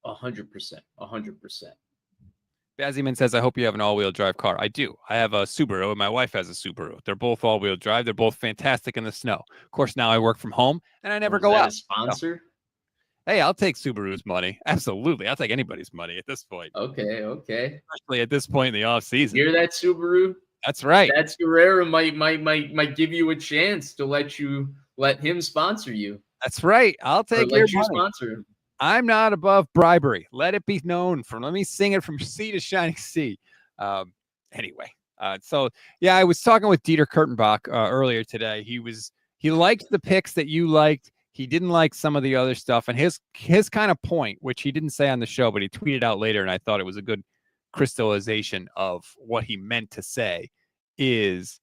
100%. 100%. Bazzyman says, I hope you have an all-wheel drive car. I do. I have a Subaru and my wife has a Subaru. They're both all-wheel drive. They're both fantastic in the snow. Of course, now I work from home and I never go out. Is that a sponsor? So. Hey, I'll take Subaru's money. Absolutely. I'll take anybody's money at this point. Okay. Especially at this point in the off season. Hear that, Subaru? That's right. That's Guerrero might give you a chance to let him sponsor you. That's right. I'll take your money. Sponsor him. I'm not above bribery. Let it be known. Let me sing it from sea to shining sea. Anyway, so yeah, I was talking with Dieter Kurtenbach earlier today. He liked the picks that you liked. He didn't like some of the other stuff, and his kind of point, which he didn't say on the show, but he tweeted out later, and I thought it was a good crystallization of what he meant to say, is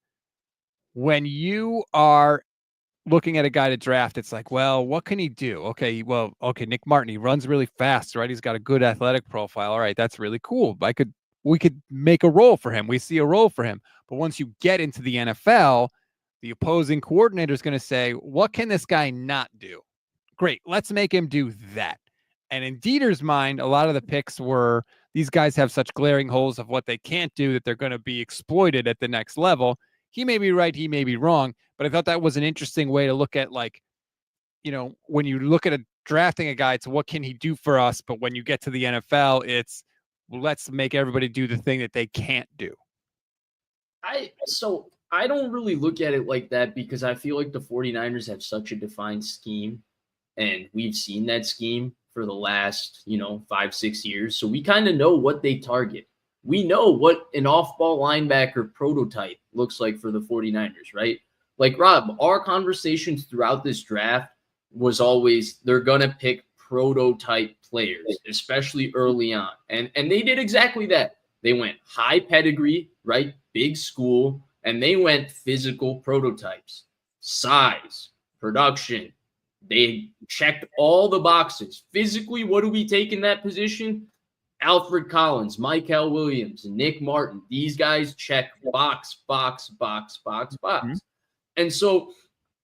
when you are looking at a guy to draft, it's like, well, what can he do? Okay, Nick Martin, he runs really fast, right? He's got a good athletic profile. All right, that's really cool. We could make a role for him. We see a role for him. But once you get into the NFL, the opposing coordinator is going to say, what can this guy not do? Great, let's make him do that. And in Dieter's mind, a lot of the picks were these guys have such glaring holes of what they can't do that they're going to be exploited at the next level. He may be right, he may be wrong, but I thought that was an interesting way to look at, like, when you look at drafting a guy, it's what can he do for us? But when you get to the NFL, it's let's make everybody do the thing that they can't do. So I don't really look at it like that because I feel like the 49ers have such a defined scheme, and we've seen that scheme for the last, 5-6 years. So we kind of know what they target. We know what an off-ball linebacker prototype looks like for the 49ers, right? Like, Rob, our conversations throughout this draft was always they're going to pick prototype players, especially early on. And they did exactly that. They went high pedigree, right? Big school, and they went physical prototypes, size, production. They checked all the boxes. Physically, what do we take in that position? Alfred Collins, Michael Williams, Nick Martin. These guys check box. Mm-hmm. And so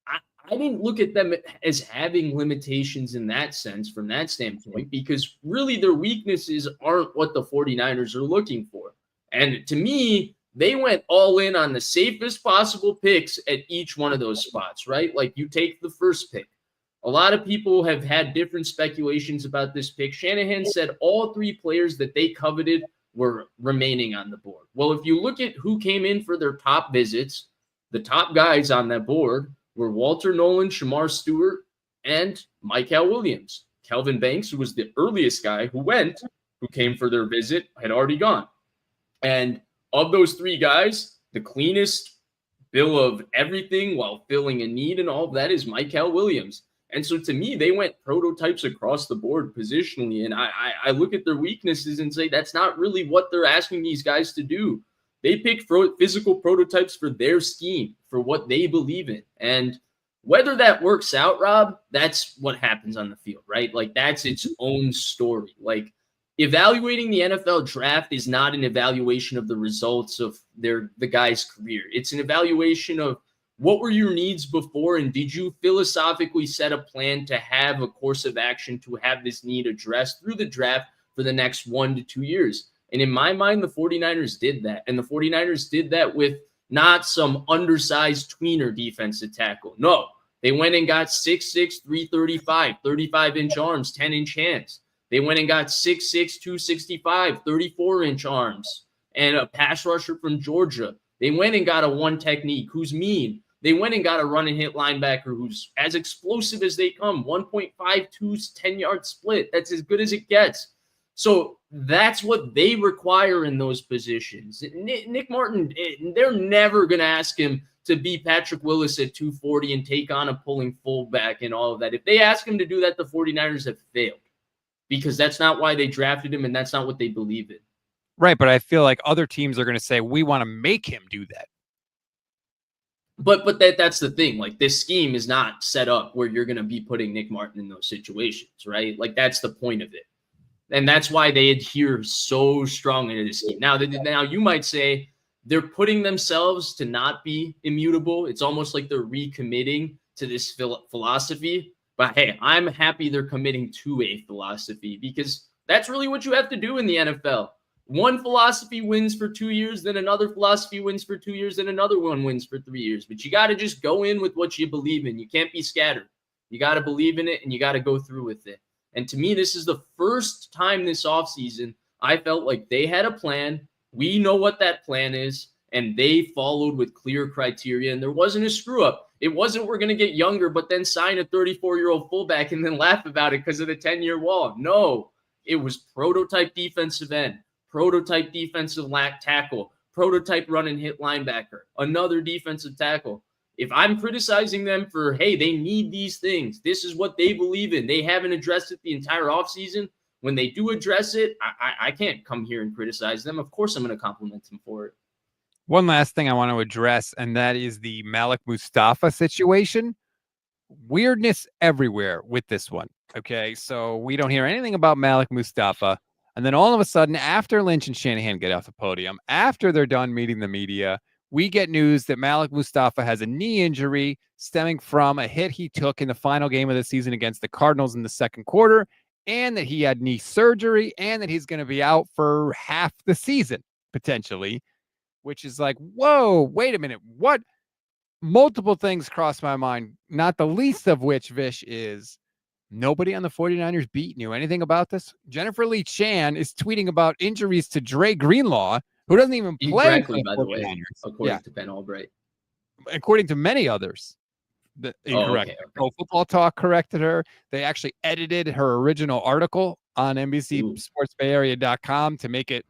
I didn't look at them as having limitations in that sense from that standpoint, because really their weaknesses aren't what the 49ers are looking for. And to me, they went all in on the safest possible picks at each one of those spots, right? Like, you take the first pick. A lot of people have had different speculations about this pick. Shanahan said all three players that they coveted were remaining on the board. Well, if you look at who came in for their top visits, the top guys on that board were Walter Nolan, Shamar Stewart, and Michael Williams. Kelvin Banks, who was the earliest guy who came for their visit, had already gone. And of those three guys, the cleanest bill of everything while filling a need and all of that is Michael Williams. And so to me, they went prototypes across the board positionally. And I look at their weaknesses and say that's not really what they're asking these guys to do. They picked physical prototypes for their scheme, for what they believe in. And whether that works out, Rob, that's what happens on the field, right? Like, that's its own story. Like, evaluating the NFL draft is not an evaluation of the results of the guy's career. It's an evaluation of what were your needs before, and did you philosophically set a plan to have a course of action to have this need addressed through the draft for the next 1 to 2 years? And in my mind, the 49ers did that. And the 49ers did that with not some undersized tweener defensive tackle. No, they went and got 6'6", 335, 35-inch arms, 10-inch hands. They went and got 6'6", 265, 34-inch arms, and a pass rusher from Georgia. They went and got a one technique who's mean. They went and got a run and hit linebacker who's as explosive as they come, 1.52 10-yard split. That's as good as it gets. So that's what they require in those positions. Nick Martin, they're never going to ask him to be Patrick Willis at 240 and take on a pulling fullback and all of that. If they ask him to do that, the 49ers have failed, because that's not why they drafted him and that's not what they believe in. Right, but I feel like other teams are going to say, we want to make him do that. But that's the thing. Like, this scheme is not set up where you're going to be putting Nick Martin in those situations, right? Like, that's the point of it. And that's why they adhere so strongly to this scheme. Now you might say they're putting themselves to not be immutable. It's almost like they're recommitting to this philosophy. But hey, I'm happy they're committing to a philosophy, because that's really what you have to do in the NFL. One philosophy wins for 2 years, then another philosophy wins for 2 years, then another one wins for 3 years. But you got to just go in with what you believe in. You can't be scattered. You got to believe in it, and you got to go through with it. And to me, this is the first time this offseason I felt like they had a plan. We know what that plan is, and they followed with clear criteria, and there wasn't a screw-up. It wasn't we're going to get younger, but then sign a 34-year-old fullback and then laugh about it because of the 10-year wall. No, it was prototype defensive end, prototype defensive tackle, prototype run and hit linebacker, another defensive tackle. If I'm criticizing them for, hey, they need these things, this is what they believe in, they haven't addressed it the entire offseason. When they do address it, I can't come here and criticize them. Of course, I'm going to compliment them for it. One last thing I want to address, and that is the Malik Mustapha situation. Weirdness everywhere with this one. Okay, so we don't hear anything about Malik Mustapha. And then all of a sudden, after Lynch and Shanahan get off the podium, after they're done meeting the media, we get news that Malik Mustapha has a knee injury stemming from a hit he took in the final game of the season against the Cardinals in the second quarter, and that he had knee surgery, and that he's going to be out for half the season, potentially, which is like, whoa, wait a minute. What? Multiple things crossed my mind, not the least of which, Vish, is nobody on the 49ers beat knew anything about this. Jennifer Lee Chan is tweeting about injuries to Dre Greenlaw, who doesn't even play Incorrectly, for by the the way, 49ers. according to Ben Albright. According to many others. Incorrect. Okay. Pro Football Talk corrected her. They actually edited her original article on NBCSportsBayArea.com to make it,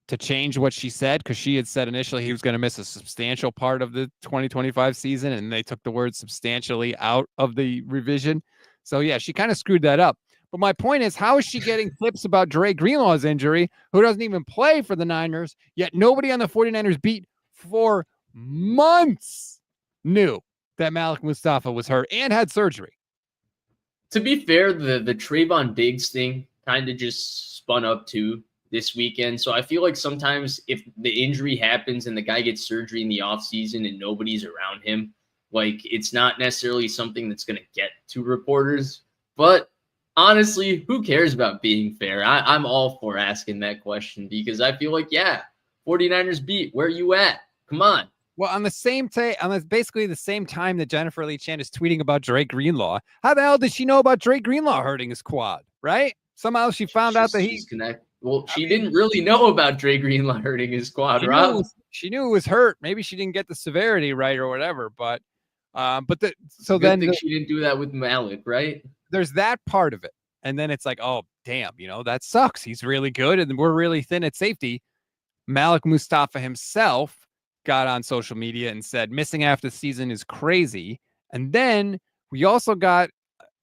to change what she said, because she had said initially he was going to miss a substantial part of the 2025 season, and they took the word substantially out of the revision. So, yeah, she kind of screwed that up. But my point is, how is she getting tips about Dre Greenlaw's injury, who doesn't even play for the Niners, yet nobody on the 49ers beat for months knew that Malik Mustapha was hurt and had surgery? To be fair, the Trayvon Diggs thing kind of just spun up too this weekend. So I feel like sometimes if the injury happens and the guy gets surgery in the offseason and nobody's around him, like, it's not necessarily something that's going to get to reporters. But honestly, who cares about being fair? I'm all for asking that question, because I feel like, yeah, 49ers beat. Where are you at? Come on. Well, on the same basically the same time that Jennifer Lee Chan is tweeting about Dre Greenlaw, how the hell did she know about Dre Greenlaw hurting his quad, right? Somehow she found out that he's connected. Well, she didn't really know about Dre Greenlaw hurting his quad, Rob. She knew it was hurt. Maybe she didn't get the severity right or whatever, but Good thing she didn't do that with Malik, right? There's that part of it. And then it's like, oh, damn, that sucks. He's really good, and we're really thin at safety. Malik Mustapha himself got on social media and said missing half the season is crazy. And then we also got,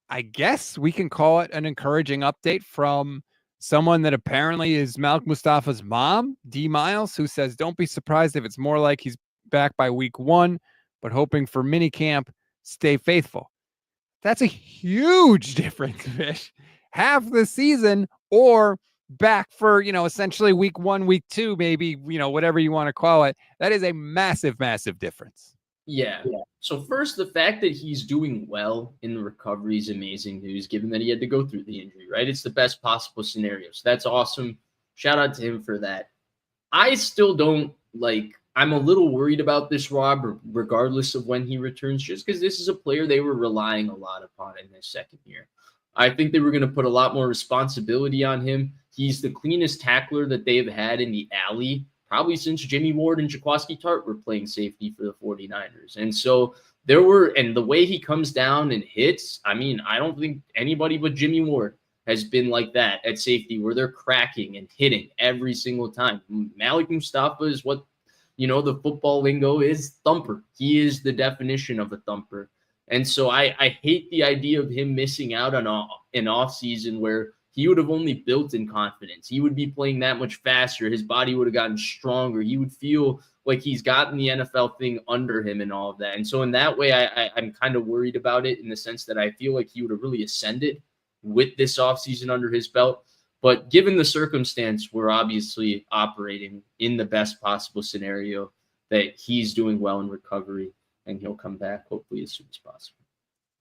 I guess we can call it an encouraging update from someone that apparently is Malik Mustapha's mom, D Miles, who says, don't be surprised if it's more like he's back by week 1, but hoping for mini camp, stay faithful. That's a huge difference, Fish. Half the season, or back for, essentially week 1, week 2, maybe, whatever you want to call it. That is a massive, massive difference. Yeah. So first, the fact that he's doing well in the recovery is amazing news, given that he had to go through the injury, right? It's the best possible scenario. So that's awesome. Shout out to him for that. I still don't I'm a little worried about this, Rob, regardless of when he returns, just because this is a player they were relying a lot upon in his second year. I think they were going to put a lot more responsibility on him. He's the cleanest tackler that they've had in the alley probably since Jimmy Ward and Jaquiski Tartt were playing safety for the 49ers. And so and the way he comes down and hits, I mean, I don't think anybody but Jimmy Ward has been like that at safety, where they're cracking and hitting every single time. Malik Mustapha is what, the football lingo is thumper. He is the definition of a thumper. And so I hate the idea of him missing out on an offseason where he would have only built in confidence. He would be playing that much faster. His body would have gotten stronger. He would feel like he's gotten the NFL thing under him and all of that. And so in that way, I'm kind of worried about it, in the sense that I feel like he would have really ascended with this offseason under his belt. But given the circumstance, we're obviously operating in the best possible scenario that he's doing well in recovery, and he'll come back hopefully as soon as possible.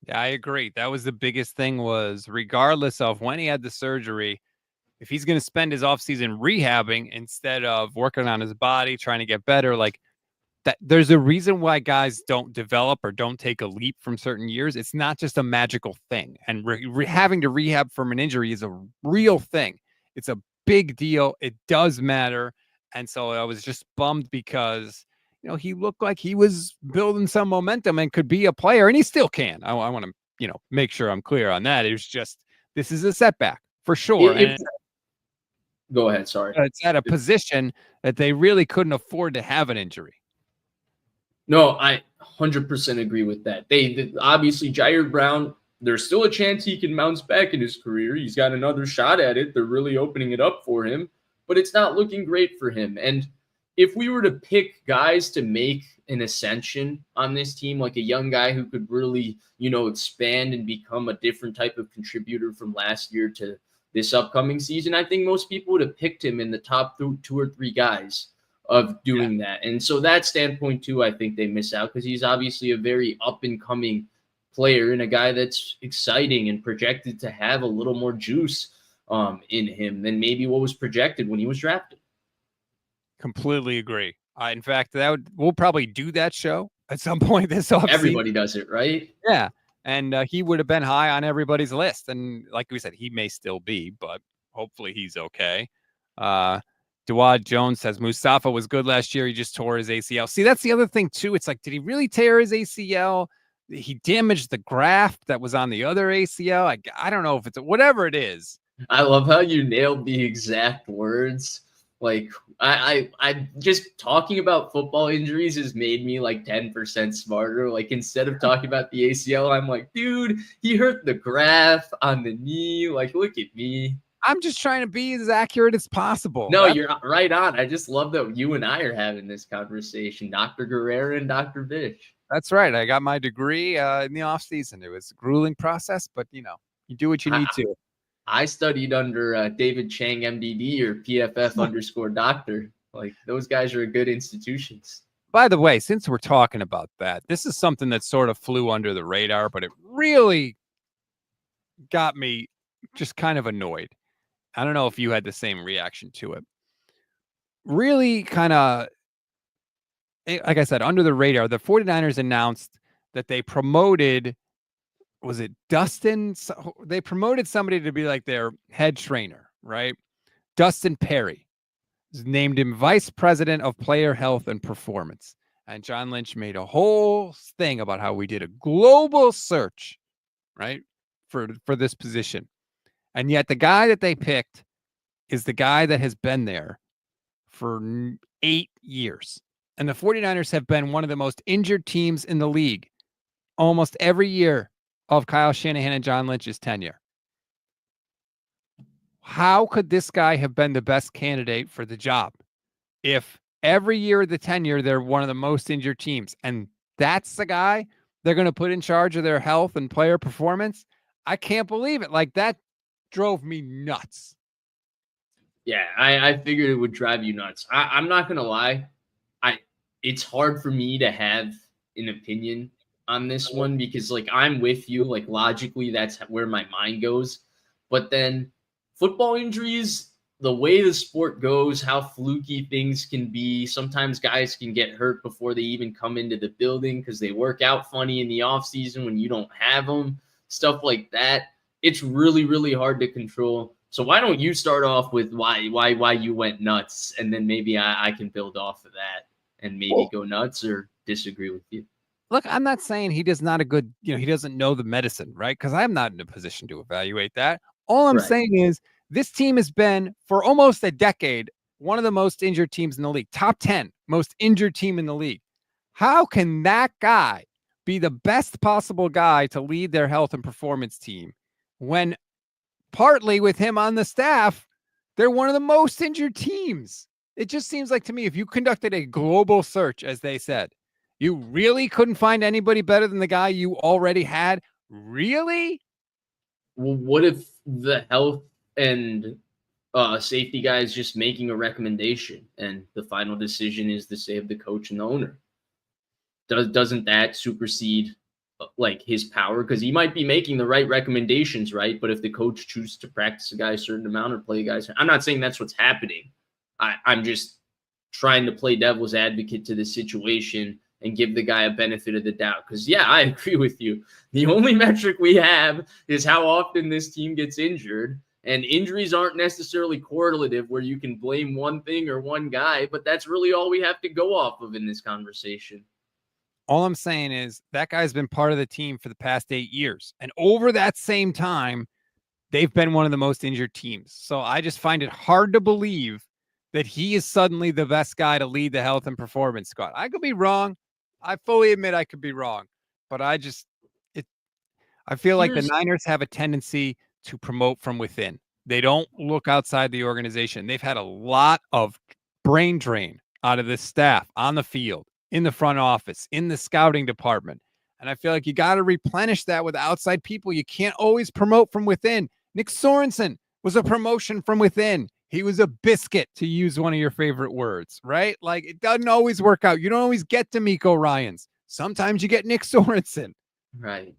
Yeah, I agree. That was the biggest thing, was regardless of when he had the surgery, if he's going to spend his offseason rehabbing instead of working on his body, trying to get better, like that, there's a reason why guys don't develop or don't take a leap from certain years. It's not just a magical thing. And having to rehab from an injury is a real thing. It's a big deal. It does matter. And so I was just bummed because, he looked like he was building some momentum and could be a player, and he still can. I want to, make sure I'm clear on that. It was just, this is a setback for sure. Go ahead. Sorry. It's at a position that they really couldn't afford to have an injury. No, I 100% agree with that. They obviously, Jair Brown, there's still a chance he can bounce back in his career. He's got another shot at it. They're really opening it up for him, but it's not looking great for him. And if we were to pick guys to make an ascension on this team, like a young guy who could really, expand and become a different type of contributor from last year to this upcoming season, I think most people would have picked him in the top 2 or 3 guys of doing that. And so that standpoint too, I think they miss out because he's obviously a very up and coming player and a guy that's exciting and projected to have a little more juice in him than maybe what was projected when he was drafted. Completely agree. In fact, we'll probably do that show at some point this offseason. Everybody does it, right? Yeah. And he would have been high on everybody's list. And like we said, he may still be, but hopefully he's okay. Dawad Jones says Mustapha was good last year. He just tore his ACL. See, that's the other thing, too. It's like, did he really tear his ACL? He damaged the graft that was on the other ACL. I don't know if it's whatever it is. I love how you nailed the exact words. Like, I just talking about football injuries has made me like 10% smarter. Like, instead of talking about the ACL, I'm like, dude, he hurt the graft on the knee. Like, look at me. I'm just trying to be as accurate as possible. No, you're right on. I just love that you and I are having this conversation, Dr. Guerrero and Dr. Bish. That's right. I got my degree in the off season. It was a grueling process, but you do what you need to. I studied under David Chang, MDD, or PFF_doctor. Like, those guys are good institutions. By the way, since we're talking about that, this is something that sort of flew under the radar, but it really got me just kind of annoyed. I don't know if you had the same reaction to it. Really kind of, like I said, under the radar, the 49ers announced that they promoted, was it Dustin? They promoted somebody to be like their head trainer, right? Dustin Perry named him vice president of player health and performance. And John Lynch made a whole thing about how we did a global search, right, for this position. And yet the guy that they picked is the guy that has been there for 8 years. And the 49ers have been one of the most injured teams in the league almost every year of Kyle Shanahan and John Lynch's tenure. How could this guy have been the best candidate for the job if every year of the tenure they're one of the most injured teams? And that's the guy they're going to put in charge of their health and player performance? I can't believe it. Like, that drove me nuts. Yeah, I figured it would drive you nuts. I'm not going to lie. It's hard for me to have an opinion on this one because, like, I'm with you. Like, logically, that's where my mind goes. But then football injuries, the way the sport goes, how fluky things can be. Sometimes guys can get hurt before they even come into the building because they work out funny in the offseason when you don't have them, stuff like that. It's really, really hard to control. So why don't you start off with why you went nuts, and then maybe I can build off of that and maybe go nuts or disagree with you. Look, I'm not saying he does not a good, he doesn't know the medicine, right? Because I'm not in a position to evaluate that. All I'm saying is this team has been for almost a decade one of the most injured teams in the league, top 10 most injured team in the league. How can that guy be the best possible guy to lead their health and performance team when partly with him on the staff, they're one of the most injured teams? It just seems like to me, if you conducted a global search, as they said, you really couldn't find anybody better than the guy you already had? Really? Well, what if the health and safety guy is just making a recommendation and the final decision is the say of the coach and the owner? Doesn't that supersede like his power? Because he might be making the right recommendations, right? But if the coach chooses to practice a guy a certain amount or play guys, I'm not saying that's what's happening. I'm just trying to play devil's advocate to the situation and give the guy a benefit of the doubt. Because, yeah, I agree with you. The only metric we have is how often this team gets injured. And injuries aren't necessarily correlative where you can blame one thing or one guy, but that's really all we have to go off of in this conversation. All I'm saying is that guy's been part of the team for the past 8 years. And over that same time, they've been one of the most injured teams. So I just find it hard to believe that he is suddenly the best guy to lead the health and performance squad. I could be wrong. I fully admit I could be wrong, but I feel like the Niners have a tendency to promote from within. They don't look outside the organization. They've had a lot of brain drain out of this staff on the field, in the front office, in the scouting department. And I feel like you got to replenish that with outside people. You can't always promote from within. Nick Sorensen was a promotion from within. He was a biscuit, to use one of your favorite words, right? Like, it doesn't always work out. You don't always get D'Amico Ryans. Sometimes you get Nick Sorensen. Right.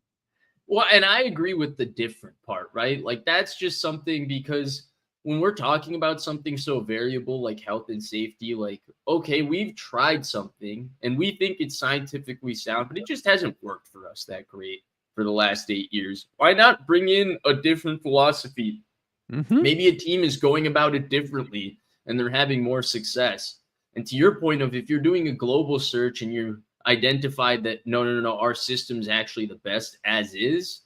Well, and I agree with the different part, right? Like, that's just something, because when we're talking about something so variable like health and safety, like, okay, we've tried something and we think it's scientifically sound, but it just hasn't worked for us that great for the last 8 years. Why not bring in a different philosophy? Maybe a team is going about it differently and they're having more success. And to your point of, if you're doing a global search and you identified that no, our system's actually the best as is,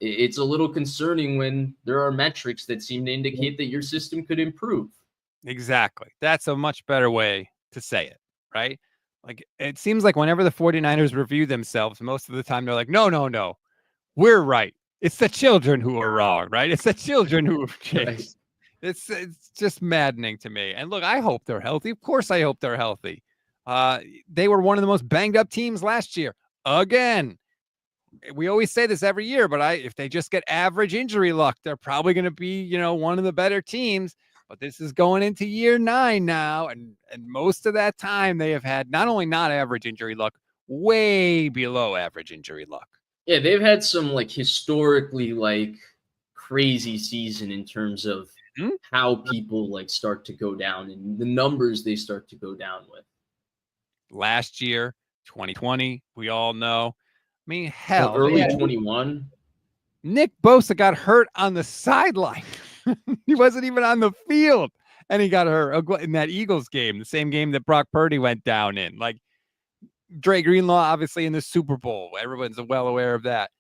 it's a little concerning when there are metrics that seem to indicate that your system could improve. Exactly. That's a much better way to say it, right? Like, it seems like whenever the 49ers review themselves, most of the time they're like, no, we're right. It's the children who are wrong, right? It's the children who have changed. Right. It's just maddening to me. And look, I hope they're healthy. Of course, I hope they're healthy. They were one of the most banged up teams last year. Again, we always say this every year, but if they just get average injury luck, they're probably going to be, one of the better teams. But this is going into year 9 now, and most of that time they have had not only not average injury luck, way below average injury luck. Yeah, they've had some like historically like crazy season in terms of how people like start to go down and the numbers they start to go down with. Last year, 2020, we all know. I mean, hell, well, early 21. Nick Bosa got hurt on the sideline. He wasn't even on the field, and he got hurt in that Eagles game, the same game that Brock Purdy went down in. Like, Dre Greenlaw, obviously, in the Super Bowl. Everyone's well aware of that.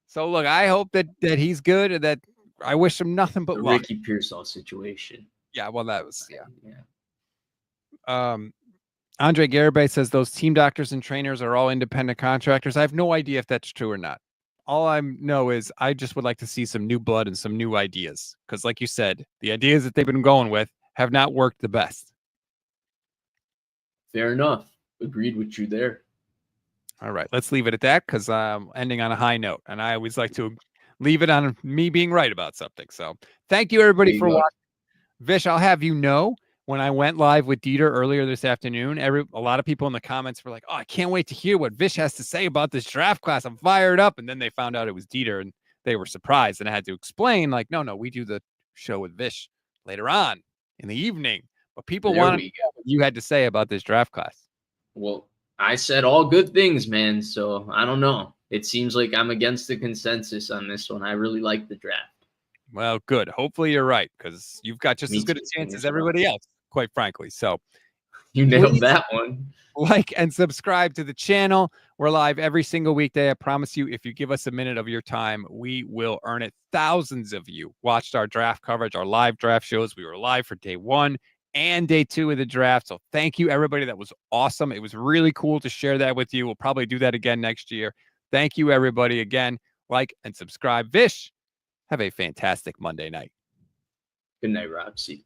So, look, I hope that he's good, and that I wish him nothing but luck. Ricky Pearsall situation. Yeah, well, that was, Andre Garibay says those team doctors and trainers are all independent contractors. I have no idea if that's true or not. All I know is I just would like to see some new blood and some new ideas. Because like you said, the ideas that they've been going with have not worked the best. Fair enough. Agreed with you there. All right, let's leave it at that, because I'm ending on a high note. And I always like to leave it on me being right about something. So thank you, everybody, for watching. Vish, I'll have you know, when I went live with Dieter earlier this afternoon, a lot of people in the comments were like, oh, I can't wait to hear what Vish has to say about this draft class. I'm fired up. And then they found out it was Dieter, and they were surprised. And I had to explain, like, no, we do the show with Vish later on in the evening. But people wanted to know what you had to say about this draft class. Well, I said all good things, man. So I don't know. It seems like I'm against the consensus on this one. I really like the draft. Well, good. Hopefully you're right, because you've got just as good a chance as everybody else, quite frankly. So you nailed that one. Like and subscribe to the channel. We're live every single weekday. I promise you, if you give us a minute of your time, we will earn it. Thousands of you watched our draft coverage, our live draft shows. We were live for day 1 and day 2 of the draft. So thank you, everybody. That was awesome. It was really cool to share that with you. We'll probably do that again next year. Thank you, everybody. Again, like and subscribe. Vish, have a fantastic Monday night. Good night, Rob. See you.